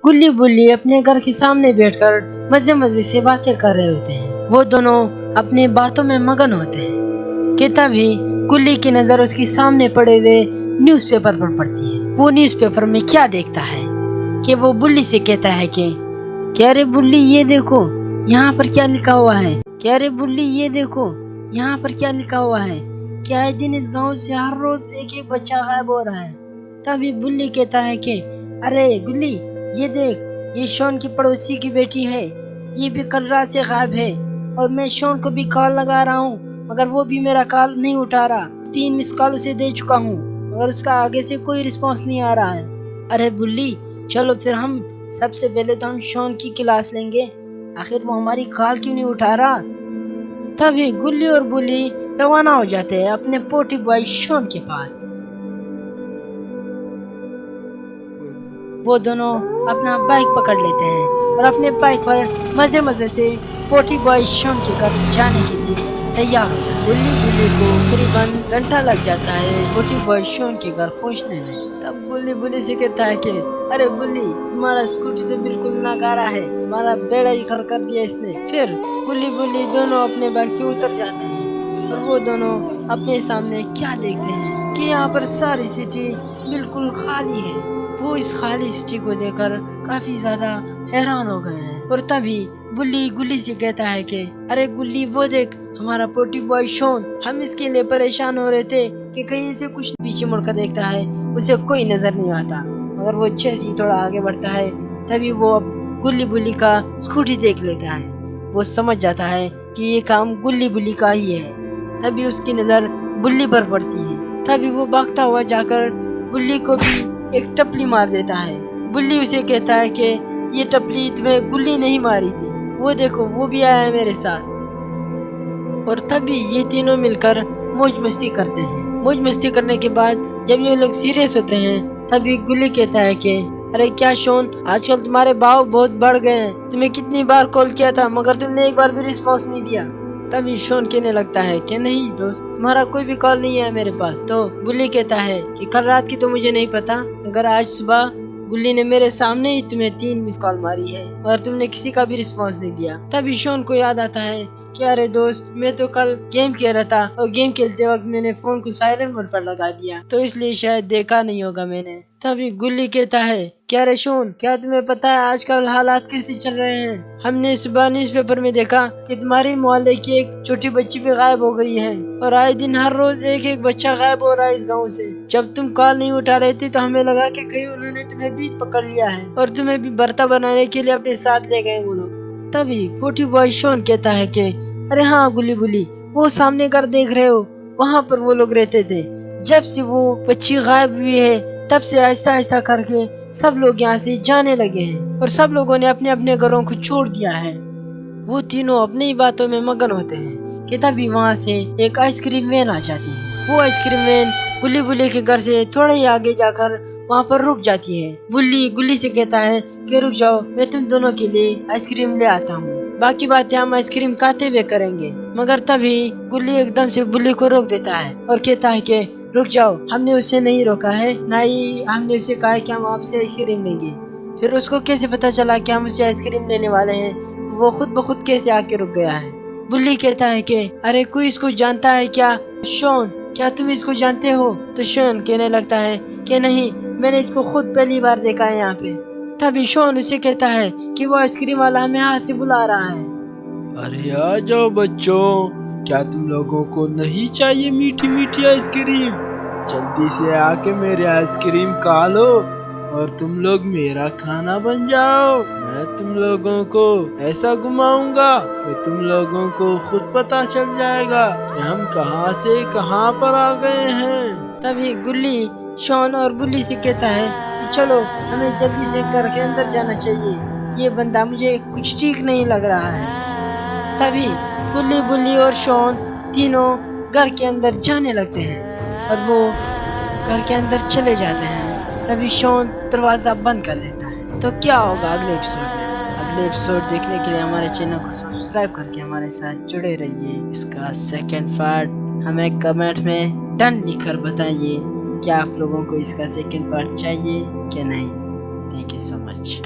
गुल्ली बुल्ली अपने घर के सामने बैठकर मजे मजे से बातें कर रहे होते हैं। वो दोनों अपनी बातों में मगन होते हैं कि तभी गुल्ली की नजर उसके सामने पड़े हुए न्यूज़पेपर पर पड़ती है। वो न्यूज़पेपर में क्या देखता है कि वो बुल्ली से कहता है कि अरे बुल्ली ये देखो यहाँ पर क्या लिखा हुआ है, कि अरे बुल्ली ये देखो यहाँ पर क्या लिखा हुआ है, क्या आए दिन इस गांव से हर रोज एक एक बच्चा गायब हो रहा है। तभी बुल्ली कहता है कि अरे गुल्ली ये देख, ये शॉन की पड़ोसी की बेटी है, ये भी कल रात से गायब है और मैं शॉन को भी कॉल लगा रहा हूँ मगर वो भी मेरा कॉल नहीं उठा रहा। 3 मिस कॉल उसे दे चुका हूँ मगर उसका आगे से कोई रिस्पॉन्स नहीं आ रहा है। अरे बुल्ली चलो फिर हम सबसे पहले तो हम शॉन की क्लास लेंगे, आखिर वो हमारी कॉल क्यों नहीं उठा रहा। तभी गुल्ली और बुल्ली रवाना हो जाते हैं अपने पोटी बॉय शॉन के पास। वो दोनों अपना बाइक पकड़ लेते हैं और अपने बाइक पर मजे मजे से पोटी बॉय शॉन के घर जाने के लिए तैयार होता है। बुल्ली को करीबन घंटा लग जाता है पोटी बॉय शॉन के घर पहुंचने में। तब बुल्ली से कहता है कि अरे बुल्ली तुम्हारा स्कूटी तो बिल्कुल नाकारा है, हमारा बेड़ा ही खड़ा कर दिया इसने। फिर बुल्ली दोनों अपने बाइक से उतर जाते हैं और वो दोनों अपने सामने क्या देखते हैं कि यहाँ पर सारी सिटी बिल्कुल खाली है। वो इस खाली सिटी को देखकर काफी ज्यादा हैरान हो गए हैं। और तभी बुल्ली गुल्ली से कहता है कि अरे गुल्ली वो देख हमारा पोटी बॉय शॉन, हम इसके लिए परेशान हो रहे थे कि कहीं से कुछ पीछे मुड़कर देखता है उसे कोई नजर नहीं आता, मगर वो जैसे ही थोड़ा आगे बढ़ता है तभी वो अब गुल्ली बुल्ली का स्कूटी देख लेता है। वो समझ जाता है कि ये काम गुल्ली बुल्ली का ही है। तभी उसकी नजर बुल्ली पर पड़ती है। तभी वो भागता हुआ जाकर बुल्ली को भी एक टपली मार देता है। बुल्ली उसे कहता है कि ये टपली तुम्हें गुल्ली नहीं मारी थी, वो देखो वो भी आया है मेरे साथ। और तभी ये तीनों मिलकर मौज मस्ती करते हैं। मौज मस्ती करने के बाद जब ये लोग सीरियस होते हैं तभी गुल्ली कहता है कि अरे क्या शॉन, आजकल तुम्हारे भाव बहुत बढ़ गए हैं, तुम्हें कितनी बार कॉल किया था मगर तुमने एक बार भी रिस्पॉन्स नहीं दिया। तभी शॉन कहने लगता है कि नहीं दोस्त, तुम्हारा कोई भी कॉल नहीं है मेरे पास। तो गुल्ली कहता है कि कल रात की तो मुझे नहीं पता, मगर आज सुबह गुल्ली ने मेरे सामने ही तुम्हें 3 मिस कॉल मारी है और तुमने किसी का भी रिस्पॉन्स नहीं दिया। तभी शॉन को याद आता है कि अरे दोस्त, मैं तो कल गेम खेल रहा था और गेम खेलते वक्त मैंने फोन को साइलेंट मोड पर लगा दिया, तो इसलिए शायद देखा नहीं होगा मैंने। तभी गुल्ली कहता है क्या रे शॉन, क्या तुम्हें पता है आजकल हालात कैसे चल रहे हैं? हमने सुबह न्यूज़पेपर में देखा कि तुम्हारे मोहल्ले की एक छोटी बच्ची भी गायब हो गई है और आए दिन हर रोज एक एक बच्चा गायब हो रहा है इस गाँव से। जब तुम कॉल नहीं उठा रहे थे तो हमें लगा कि कहीं उन्होंने तुम्हें भी पकड़ लिया है और तुम्हें भी बर्ता बनाने के लिए अपने साथ ले गए वो लोग। तभी पोटी बॉय शॉन कहता है कि अरे हाँ गुल्ली बुल्ली, वो सामने घर देख रहे हो, वहाँ पर वो लोग रहते थे। जब से वो बच्ची गायब हुई है तब से आहिस्ता आहिस्ता करके सब लोग यहाँ से जाने लगे हैं और सब लोगों ने अपने अपने घरों को छोड़ दिया है। वो तीनों अपनी ही बातों में मगन होते हैं कि तभी वहाँ से एक आइसक्रीम वैन आ जाती है। वो आइसक्रीम वैन गुल्ली बुल्ली के घर से थोड़ा ही आगे जाकर वहाँ पर रुक जाती है। बुल्ली गुल्ली से कहता है कि रुक जाओ, मैं तुम दोनों के लिए आइसक्रीम ले आता हूँ, बाकी बातें हम आइसक्रीम खाते हुए करेंगे। मगर तभी गुल्ली एकदम से बुल्ली को रोक देता है और कहता है कि रुक जाओ, हमने उसे नहीं रोका है, ना ही हमने उसे कहा कि हम आपसे आइसक्रीम लेंगे। फिर उसको कैसे पता चला कि हम उसे आइसक्रीम लेने वाले हैं? वो खुद ब खुद कैसे आके रुक गया है? बुल्ली कहता है कि अरे कोई इसको जानता है क्या? शॉन, क्या तुम इसको जानते हो? तो शॉन कहने लगता है कि नहीं, मैंने इसको खुद पहली बार देखा है यहाँ पे। तभी शॉन उसे कहता है कि वो आइसक्रीम वाला हमें हाथ से बुला रहा है। अरे आ जाओ बच्चों, क्या तुम लोगों को नहीं चाहिए मीठी मीठी आइसक्रीम? जल्दी से आके मेरे आइसक्रीम खा लो और तुम लोग मेरा खाना बन जाओ। मैं तुम लोगों को ऐसा घुमाऊंगा कि तुम लोगों को खुद पता चल जाएगा कि हम कहाँ से कहाँ पर आ गए हैं। तभी गुल्ली शॉन और बुल्ली से कहता है कि चलो हमें जल्दी से घर के अंदर जाना चाहिए, ये बंदा मुझे कुछ ठीक नहीं लग रहा है। तभी गुल्ली बुल्ली और शॉन तीनों घर के अंदर जाने लगते हैं और वो घर के अंदर चले जाते हैं। तभी शॉन दरवाजा बंद कर देता है। तो क्या होगा अगले एपिसोड में? अगले एपिसोड देखने के लिए हमारे चैनल को सब्सक्राइब करके हमारे साथ जुड़े रहिए। इसका सेकंड पार्ट हमें कमेंट में डन लिखकर बताइए, क्या आप लोगों को इसका सेकंड पार्ट चाहिए क्या नहीं। Thank you so much.